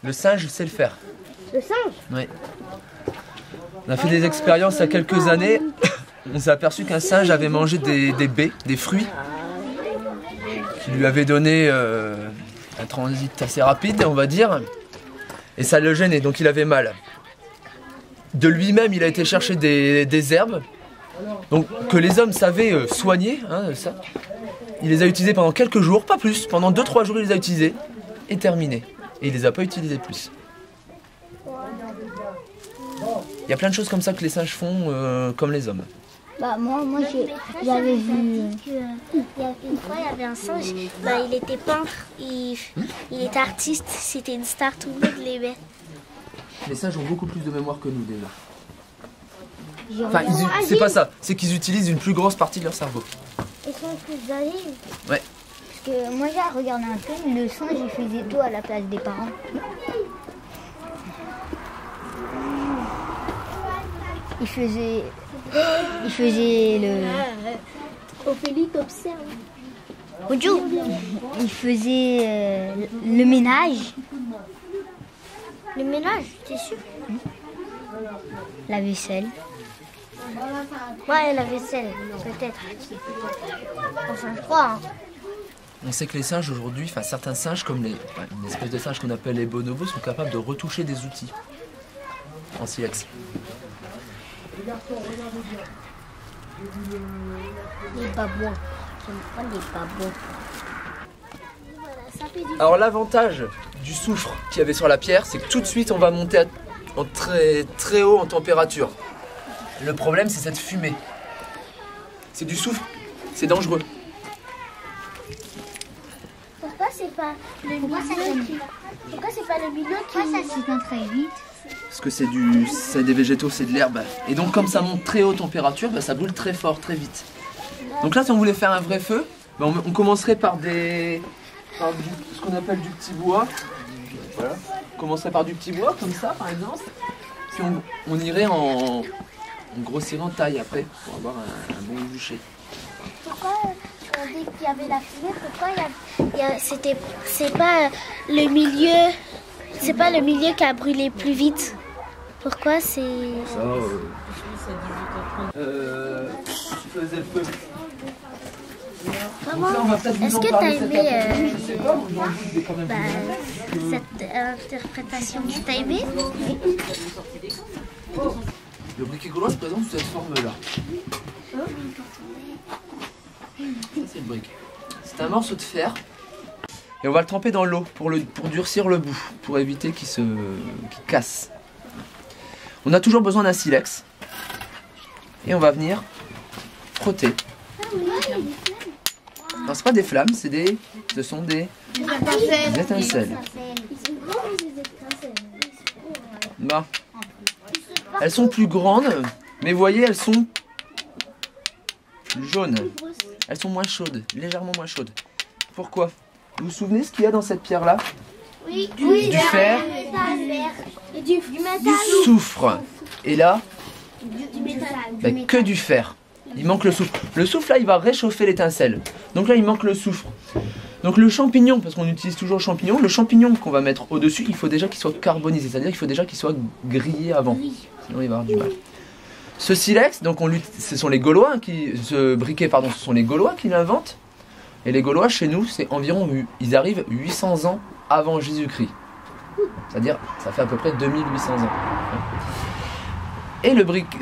Le singe sait le faire. Le singe? Oui. On a fait des expériences il y a quelques années. On s'est aperçu qu'un singe avait mangé des baies, des fruits, qui lui avaient donné un transit assez rapide, on va dire. Et ça le gênait, donc il avait mal. De lui-même, il a été chercher des herbes, donc que les hommes savaient soigner, hein, ça. Il les a utilisées pendant quelques jours, pas plus. Pendant 2-3 jours, il les a utilisées et terminé. Et il les a pas utilisées plus. Il y a plein de choses comme ça que les singes font comme les hommes. Bah moi j'avais vu. Une fois, il y avait un singe, bah, il était peintre, il était artiste, c'était une star, tout le monde l'aimait. Les singes ont beaucoup plus de mémoire que nous déjà. Enfin, c'est pas ça, c'est qu'ils utilisent une plus grosse partie de leur cerveau. Ils sont plus âgés. Ouais. Parce que moi j'ai regardé un film, le singe il faisait tout à la place des parents. Il faisait le... Ophélie t'observe. Bonjour. Il faisait le ménage. Le ménage, t'es sûr? La vaisselle. Ouais, la vaisselle, peut-être. Enfin, je crois. Hein. On sait que les singes aujourd'hui, enfin certains singes comme une espèce de singe qu'on appelle les bonobos sont capables de retoucher des outils en silex. Les babouins. J'aime pas les babouins. Alors l'avantage du soufre qu'il y avait sur la pierre, c'est que tout de suite on va monter en très haut en température. Le problème c'est cette fumée. C'est du soufre, c'est dangereux. Pourquoi c'est pas le milieu qui... Pourquoi c'est pas le milieu qui... Pourquoi ça s'éteint très vite? Parce que c'est des végétaux, c'est de l'herbe. Et donc comme ça monte très haute température, bah, ça brûle très fort, très vite. Donc là si on voulait faire un vrai feu, bah, on commencerait par ce qu'on appelle du petit bois. Voilà. On commencerait par du petit bois, comme ça par exemple. Puis on irait en grossirant taille après, pour avoir un bon bûcher. Pourquoi dès qu'il y avait la fumée, pourquoi c'est pas le milieu... C'est pas le milieu qui a brûlé plus vite. Pourquoi c'est... Ça, je faisais le feu. Comment est-ce que tu as aimé cette interprétation? Tu as aimé? Le briquet gaulois se présente sous cette forme-là. Ça c'est le briquet. C'est un morceau de fer. Et on va le tremper dans l'eau pour durcir le bout, pour éviter qu'il casse. On a toujours besoin d'un silex. Et on va venir frotter. Non, c'est pas des flammes, ce sont des étincelles. Bah, elles sont plus grandes, mais vous voyez, elles sont jaunes. Elles sont moins chaudes, légèrement moins chaudes. Pourquoi? Vous vous souvenez ce qu'il y a dans cette pierre-là? Oui. Du fer Et du métal. du soufre. Et là, Du métal. bah, que du fer. Il manque le soufre. Le soufre, là, il va réchauffer l'étincelle. Donc là, il manque le soufre. Donc le champignon, parce qu'on utilise toujours le champignon qu'on va mettre au-dessus, il faut déjà qu'il soit carbonisé. C'est-à-dire qu'il faut déjà qu'il soit grillé avant. Sinon, il va avoir du mal. Ce silex, donc ce sont les Gaulois ce briquet, pardon, ce sont les Gaulois qui l'inventent. Et les Gaulois, chez nous, c'est environ, ils arrivent 800 ans avant Jésus-Christ. C'est-à-dire, ça fait à peu près 2800 ans. Et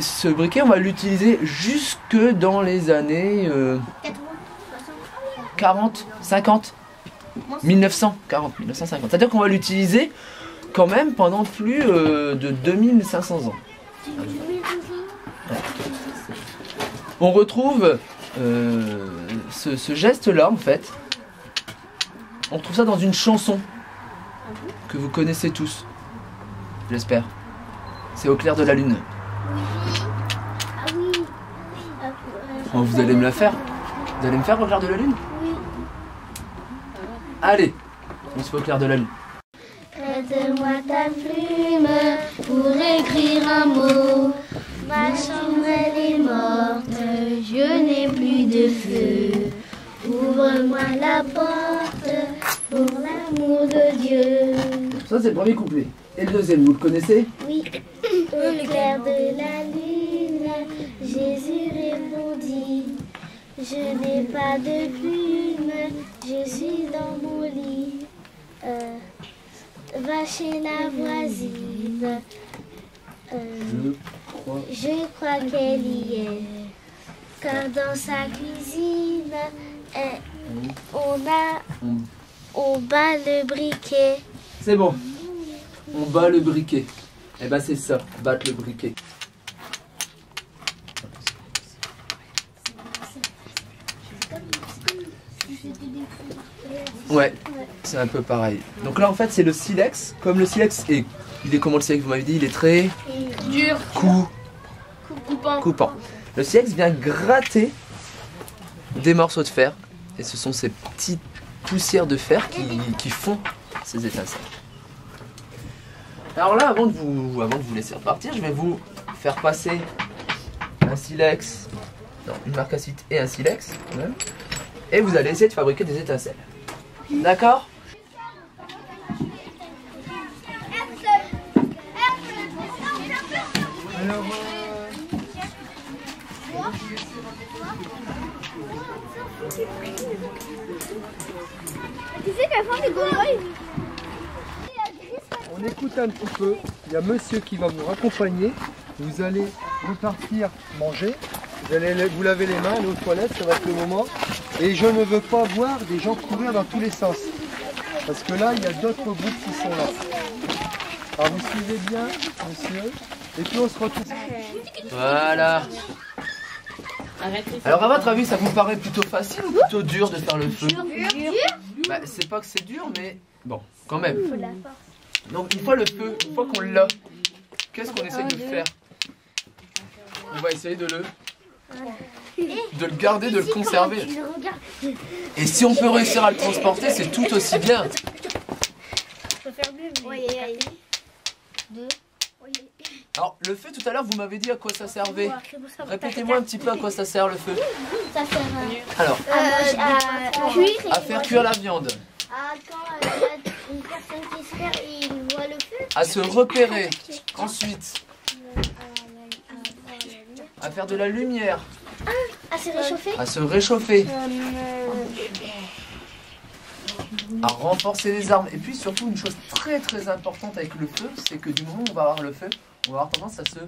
ce briquet, on va l'utiliser jusque dans les années 40, 50, 1940, 1950. C'est-à-dire qu'on va l'utiliser quand même pendant plus de 2500 ans. Ouais. On retrouve ce geste-là, en fait. On retrouve ça dans une chanson que vous connaissez tous, j'espère. C'est Au clair de la lune. Oh, vous allez me la faire? Vous allez me faire Au clair de la lune? Oui. Allez, on se fait Au clair de la lune. Prête-moi ta plume pour écrire un mot. Ma chambre elle est morte, je n'ai plus de feu. Ouvre-moi la porte pour l'amour de Dieu. Ça c'est le premier couplet. Et le deuxième, vous le connaissez? Oui. Au clair de la lune, Jésus répondit, je n'ai pas de plume, je suis dans mon lit. Va chez la voisine, je crois qu'elle y est. Car dans sa cuisine, on bat le briquet. C'est bon. On bat le briquet. Eh ben c'est ça, battre le briquet. Ouais, c'est un peu pareil. Donc là en fait c'est le silex. Comme le silex est... Il est comment le silex, vous m'avez dit? Il est très... Dur. Coupant. Le silex vient gratter des morceaux de fer. Et ce sont ces petites poussières de fer qui font ces étincelles. Alors là, avant de vous laisser repartir, je vais vous faire passer un silex, non, une marque à cite et un silex. Et vous allez essayer de fabriquer des étincelles. D'accord? Alors, Tu sais qu'à la fin des Gaulois, on écoute un petit peu. Il y a monsieur qui va vous raccompagner. Vous allez repartir manger. Vous allez vous laver les mains, aller aux toilettes, ça va être le moment. Et je ne veux pas voir des gens courir dans tous les sens. Parce que là, il y a d'autres groupes qui sont là. Alors vous suivez bien, monsieur. Et puis on se retrouve. voilà. Alors à votre avis, ça vous paraît plutôt facile ou plutôt dur de faire le feu? Bah, c'est pas que c'est dur, mais bon, quand même. Donc une fois le feu, une fois qu'on l'a, qu'est-ce qu'on essaie de faire? On va essayer de le garder, de le conserver. Et si on peut réussir à le transporter, c'est tout aussi bien. Alors le feu tout à l'heure, vous m'avez dit à quoi ça servait. Répétez-moi un petit peu à quoi ça sert le feu. Ça sert Alors, à cuire. à faire cuire la viande. Quand il y a une personne qui se perd et il voit le feu. À se repérer. Ensuite, à faire de la lumière. À se réchauffer. À se réchauffer. À renforcer les armes. Et puis surtout une chose très très importante avec le feu, c'est que du moment où on va avoir le feu, on va avoir tendance à se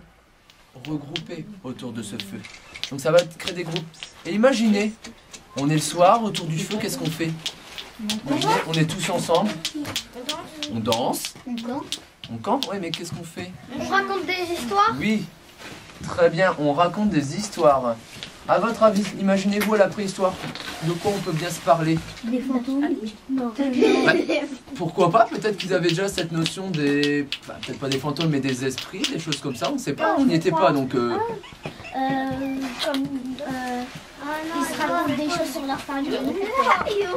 regrouper autour de ce feu. Donc ça va créer des groupes. Et imaginez, on est le soir autour du feu, qu'est-ce qu'on fait? Imaginez, on est tous ensemble, on danse, on campe, ouais, mais qu'est-ce qu'on fait? On raconte des histoires. Oui, très bien, on raconte des histoires. À votre avis, imaginez-vous à la préhistoire, de quoi on peut bien se parler? Des fantômes. Bah, pourquoi pas? Peut-être qu'ils avaient déjà cette notion des... Bah, peut-être pas des fantômes, mais des esprits, des choses comme ça, on ne sait pas, on n'y était pas, donc... Ils se racontent des choses sur leur famille.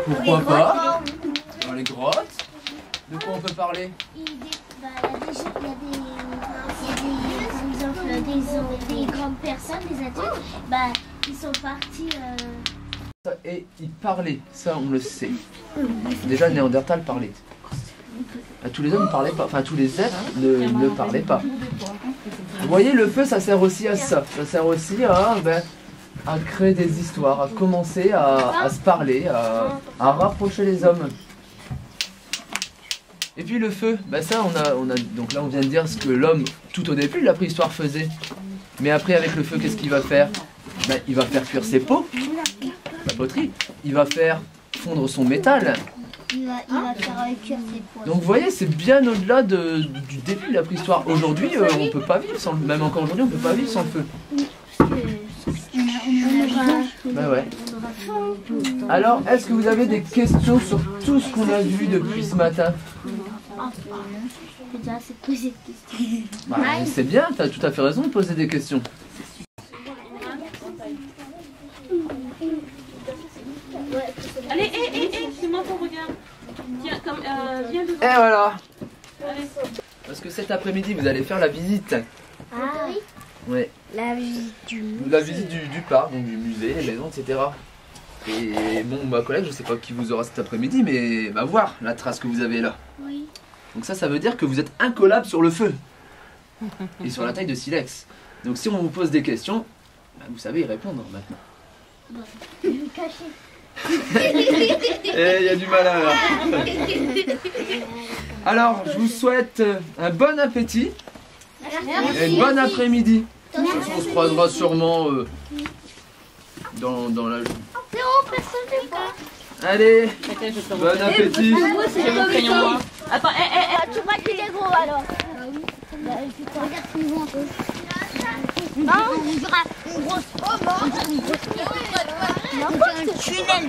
Pourquoi pas? Dans les grottes? De quoi on peut parler? Il y a par exemple des grandes personnes, des adultes, ils sont partis. Et ils parlaient, ça on le sait. Déjà Néandertal parlait. Tous les hommes ne parlaient pas, enfin tous les êtres ne parlaient pas. Vous voyez, le feu ça sert aussi à ça. Ça sert aussi à créer des histoires, à commencer à se parler, à rapprocher les hommes. Et puis le feu, ça donc là on vient de dire ce que l'homme tout au début de la préhistoire faisait. Mais après avec le feu qu'est-ce qu'il va faire? Il va faire cuire ses pots, la poterie, il va faire fondre son métal. Il va faire cuire ses pois. Donc vous voyez, c'est bien au-delà du début de la préhistoire. Aujourd'hui, on peut pas vivre sans le... Même encore aujourd'hui, on peut pas vivre sans le feu. Bah ouais. Alors, est-ce que vous avez des questions sur tout ce qu'on a vu depuis ce matin? C'est bien, tu as tout à fait raison de poser des questions. Allez, c'est moi qu'on regarde. Viens de... Et voilà. Allez. Parce que cet après-midi, vous allez faire la visite. Ah oui. Ouais. La visite du musée. La visite du parc, donc du musée, les maisons, etc. Et bon, ma collègue, je sais pas qui vous aura cet après-midi, mais va voir la trace que vous avez là. Oui. Donc ça veut dire que vous êtes incollable sur le feu. Et sur la taille de silex. Donc si on vous pose des questions, bah, vous savez y répondre maintenant. Et il y a du malheur. Alors, je vous souhaite un bon appétit et une bonne après-midi. On se croisera sûrement dans la journée. Allez, bon appétit. Attends, Tu vois qu'il est gros alors. Regarde ce niveau un peu. On dirait une grosse. On dirait un tunnel.